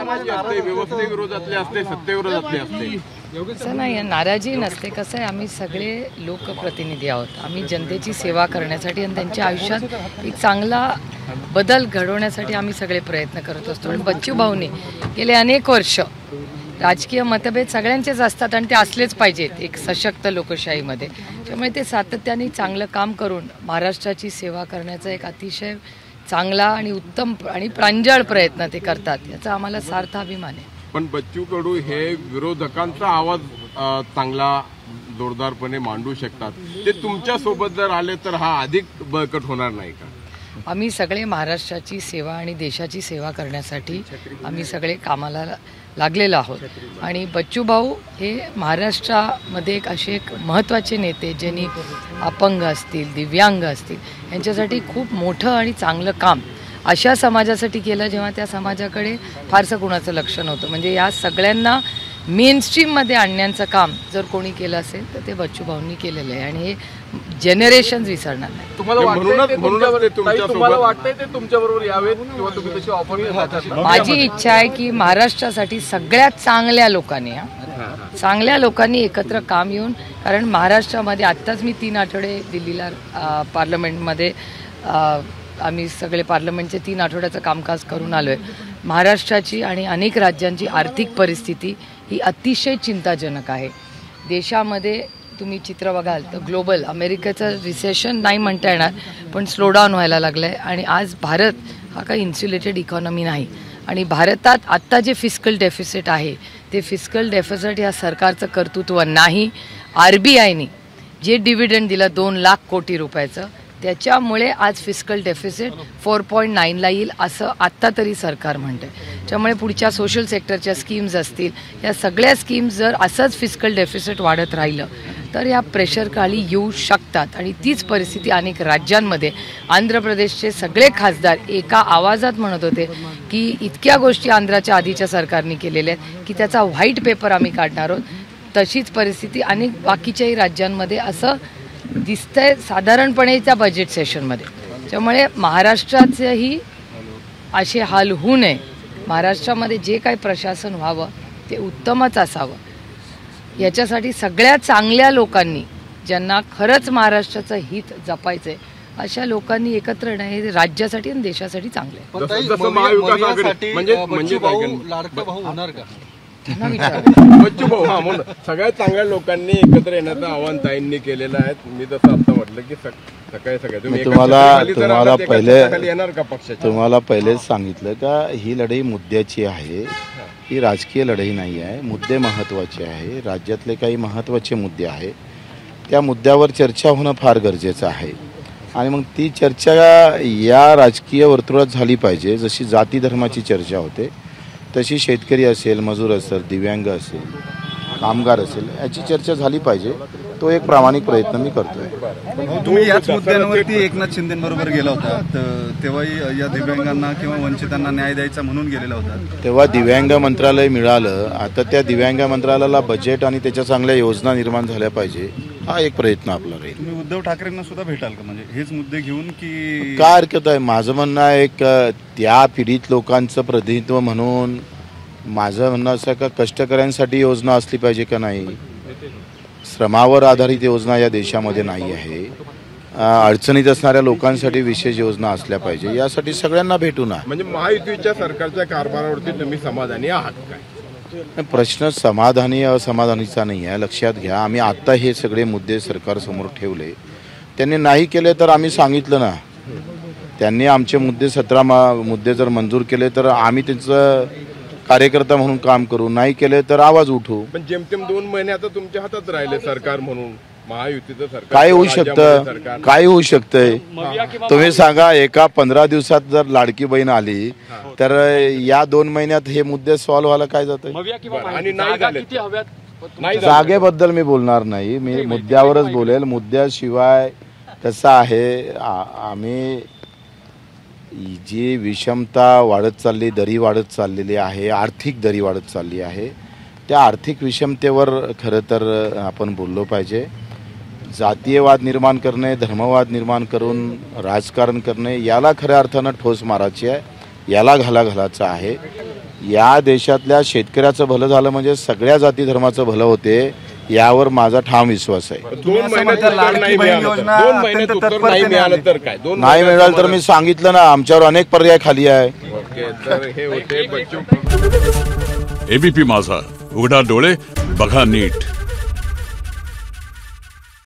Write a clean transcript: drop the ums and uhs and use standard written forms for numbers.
नाराजी असते, व्यवस्थेविरोधातले असते, सत्तेविरोधातले असते. असं नाही, नाराजी नसते. कसं आहे, आम्ही सगळे लोकप्रतिनिधी आहोत. आम्ही जनतेची सेवा करण्यासाठी आणि त्यांच्या आयुष्यात एक चांगला बदल घडवण्यासाठी आम्ही सगळे प्रयत्न करत असतो. आणि बच्चू भाऊनी गेले अनेक वर्ष, राजकीय मतभेद सगळ्यांचेच असतात आणि ते असलेच पाहिजेत एक सशक्त लोकशाहीमध्ये, त्यामुळे ते सातत्याने चांगलं काम करून महाराष्ट्राची सेवा करण्याचा एक अतिशय चांगला आणि उत्तम आणि प्रांजळ प्रयत्न ते करतात, याचा आम्हाला सार्थ अभिमान आहे. पण बच्चू कडू हे विरोधकांचा आवाज चांगला जोरदारपणे मांडू शकतात. ते तुमच्या सोबत जर आले तर हा अधिक बळकट होणार नाही का? आम्ही सगळे महाराष्ट्राची सेवा आणि देशाची सेवा करण्यासाठी आम्ही सगळे कामाला लागलेलो आहोत. आणि बच्चू भाऊ हे महाराष्ट्रामध्ये एक महत्त्वाचे नेते, ज्यांनी अपंग असतील, दिव्यांग असतील, यांच्यासाठी खूप मोठं आणि चांगलं काम अशा समाजासाठी केलं जेव्हा त्या समाजाकडे फारसं कुणाचं लक्ष नव्हतं. म्हणजे या सगळ्यांना मेनस्ट्रीममध्ये आणण्याचं काम जर कोणी केलं असेल तर ते बच्चू भाऊंनी केलेलं आहे आणि हे जनरेशन विसरणार नाही. तुम्हाला वाटतंय ते तुमच्याबरोबर यावेत किंवा तुम्ही तशी ऑफर? माझी इच्छा आहे की महाराष्ट्रासाठी सगळ्यात चांगल्या लोकांनी एकत्र काम येऊन, कारण महाराष्ट्रामध्ये आत्ताच मी 3 आठवडे दिल्लीला पार्लमेंटमध्ये आम्ही सगळे पार्लमेंटचे 3 आठवड्याचं कामकाज करून आलो आहे. महाराष्ट्राची आणि अनेक राज्यांची आर्थिक परिस्थिती ही अतिशय चिंताजनक आहे. देशामध्ये तुम्ही चित्र बघाल तर ग्लोबल अमेरिकेचं रिसेशन नाही म्हणता येणार, पण स्लोडाऊन व्हायला लागलं आहे. आणि आज भारत हा काही इन्सुलेटेड इकॉनॉमी नाही. आणि भारतात आत्ता जे फिस्कल डेफिसिट आहे ते फिस्कल डेफिसिट या सरकारचं कर्तृत्व नाही. RBIने जे डिव्हिडंड दिलं 2 लाख कोटी रुपयाचं, त्याच्यामुळे आज फिस्कल डेफिसिट 4.9ला येईल असं आत्ता तरी सरकार म्हणतं आहे. त्यामुळे पुढच्या सोशल सेक्टरच्या स्कीम्स असतील, या सगळ्या स्कीम्स जर असंच फिस्कल डेफिसिट वाढत राहिलं तर या प्रेशरखाली येऊ शकतात. आणि तीच परिस्थिती अनेक राज्यांमध्ये, आंध्र प्रदेशचे सगळे खासदार एका आवाजात म्हणत होते की इतक्या गोष्टी आंध्राच्या आधीच्या सरकारने केलेल्या आहेत की त्याचा व्हाईट पेपर आम्ही काढणार आहोत. तशीच परिस्थिती अनेक बाकीच्याही राज्यांमध्ये असं दिसतंय साधारणपणे त्या बजेट सेशनमध्ये. त्यामुळे महाराष्ट्राचेही असे हाल होऊ नये. महाराष्ट्रामध्ये जे काही प्रशासन व्हावं ते उत्तमच असावं, याच्यासाठी सगळ्या चांगल्या लोकांनी, ज्यांना खरंच महाराष्ट्राचं हित जपायचं आहे, अशा लोकांनी एकत्र येणं हे राज्यासाठी आणि देशासाठी चांगलं आहे. लाडका भाऊ होणार का? बच्चू भाऊ सगळ्यात चांगल्या लोकांनी एकत्र येण्याचं आवाहन ताईंनी केलेलं आहे. मी तसं आता म्हटलं की सकाळी सगळ्या तुम्हाला पहिलेच सांगितलं का ही लढाई मुद्द्याची आहे, ही राजकीय लढाई नाही आहे. मुद्दे महत्त्वाचे आहे. राज्यातले काही महत्त्वाचे मुद्दे आहे, त्या मुद्द्यावर चर्चा होणं फार गरजेचं आहे. आणि मग ती चर्चा या राजकीय वर्तुळात झाली पाहिजे. जशी जाती धर्माची चर्चा होते तशी शेतकरी असेल, मजूर असेल, दिव्यांग असेल, कामगार असेल, याची चर्चा झाली पाहिजे. तो एक प्रामाणिक प्रयत्न मी करतोय. तुम्ही याच मुद्द्यांवरती एकनाथ शिंदेबरोबर गेला होता, तेव्हाही या दिव्यांगांना किंवा वंचितांना न्याय द्यायचा म्हणून गेलेला होता. तेव्हा दिव्यांग मंत्रालय मिळालं. आता त्या दिव्यांग मंत्रालयाला बजेट आणि त्याच्या चांगल्या योजना निर्माण झाल्या पाहिजे, हा एक प्रयत्न आपला राहील. तुम्ही उद्धव ठाकरेंना सुद्धा भेटाल का, म्हणजे हेच मुद्दे घेऊन की काय हरकत आहे? माझं म्हणणं आहे एक त्या पीडित लोकांचं प्रतिनिधित्व म्हणून माझं म्हणणं असं का कष्टकऱ्यांसाठी योजना असली पाहिजे का नाही? श्रमावर आधारित योजना या देशामध्ये नाही आहे. अडचणीत असणाऱ्या लोकांसाठी विशेष योजना असल्या पाहिजे. यासाठी सगळ्यांना भेटू ना. म्हणजे महायुतीच्या सरकारच्या कारभारावरती तुम्ही समाधानी आहात काय? प्रश्न समाधानी असमाधानीचा नाही आहे. लक्षात घ्या, आम्ही आत्ता हे सगळे मुद्दे सरकारसमोर ठेवले. त्यांनी नाही केले तर आम्ही सांगितलं ना, त्यांनी आमचे मुद्दे 17 मुद्दे जर मंजूर केले तर आम्ही त्यांचं कार्यकर्ता म्हणून काम करू, नाही केले तर आवाज उठू. पण जेमतेम 2 महिने आता तुमच्या हातात राहिले सरकार म्हणून, महायुतीचं सरकार. काय होऊ शकतं? काय होऊ शकतंय? तुम्ही सांगा, एका 15 दिवसात जर लाडकी बहीण आली तर या 2 महिन्यात हे मुद्दे सॉल्व्ह व्हायला काय जातंय? आणि नाही जागेबद्दल मी बोलणार नाही, मी मुद्द्यावरच बोलेल. मुद्द्याशिवाय कसं आहे, आम्ही जी विषमता वाढत चालली, दरी वाढत चाललेली आहे, आर्थिक दरी वाढत चालली आहे, त्या आर्थिक विषमतेवर खरं तर आपण बोललो पाहिजे. जातीयवाद निर्माण करणे, धर्मवाद निर्माण करून राजकारण करणे, याला खऱ्या अर्थानं ठोस मारायची आहे, याला घालायचं आहे. या देशातल्या शेतकऱ्याचं भलं झालं म्हणजे सगळ्या जाती धर्माचं भलं होते, यावर माझा ठाम विश्वास आहे. 2 महिन्यात उत्तर नाही मिळालं तर? 2 महिन्यात उत्तर नाही मिळालं तर काय? 2 नाही मिळालं तर मी सांगितलं ना, आमच्यावर अनेक पर्याय खाली आहे. ओके, तर हे होते बच्चू कडू. एबीपी माझा, उघडा डोळे बघा नीट.